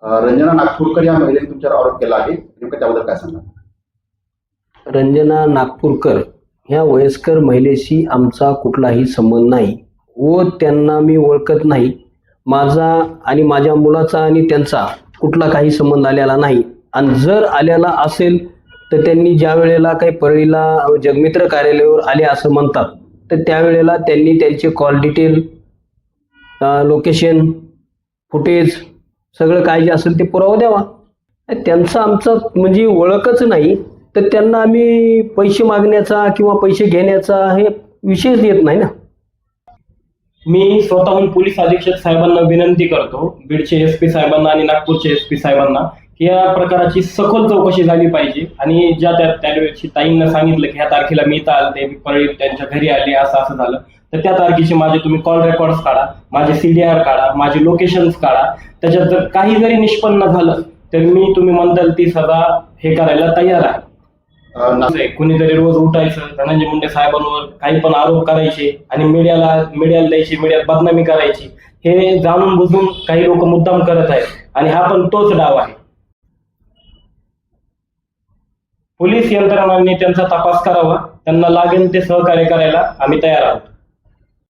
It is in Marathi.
रंजना नागपूरकर या महिलेने तुमच्यावर आरोप केला आहे, नेमकं त्याबद्दल काय सांगा? रंजना नागपूरकर ह्या वयस्कर महिलेशी आमचा कुठलाही संबंध नाही व त्यांना मी ओळखत नाही. माझा आणि माझ्या मुलाचा आणि त्यांचा कुठला काही संबंध आलेला नाही. आणि जर आलेला असेल तर त्यांनी ज्या वेळेला काही परळीला जगमित्र कार्यालयावर आले असं म्हणतात, तर त्यावेळेला त्यांनी त्यांचे कॉल डिटेल, लोकेशन, फुटेज सगळं काय जे असेल ते पुरावा द्यावा. त्यांचा आमचा म्हणजे ओळखच नाही, तर त्यांना आम्ही पैसे मागण्याचा किंवा पैसे घेण्याचा हे विषयच येत नाही ना. मी स्वतःहून पोलीस अधीक्षक साहेबांना विनंती करतो, बीडचे SP साहेबांना आणि नागपूरचे SP साहेबांना, की या प्रकाराची सखोल चौकशी झाली पाहिजे. आणि ज्या त्या दिवशी ताईंना सांगितलं की ह्या तारखेला मी इथं आलते, मी परळी त्यांच्या घरी आले, असं असं झालं, तर त्या तारखेचे माझे तुम्ही कॉल रेकॉर्ड्स काढा, माझे CDR काढा, माझे लोकेशन्स काढा. त्याच्यात जर काही जरी निष्पन्न झालं तर मी तुम्ही म्हणताल ती सजा हे करायला तयार आहे. कुणीतरी रोज उठायचं, धनंजय मुंडे साहेबांवर काही पण आरोप करायचे आणि मीडियाला द्यायची, मीडियात बदनामी करायची. हे जाणून बुजून काही लोक मुद्दाम करत आहेत आणि हा पण तोच डाव आहे. पोलीस यंत्रणांनी त्यांचा तपास करावा, त्यांना लागेल ते सहकार्य करायला आम्ही तयार आहोत.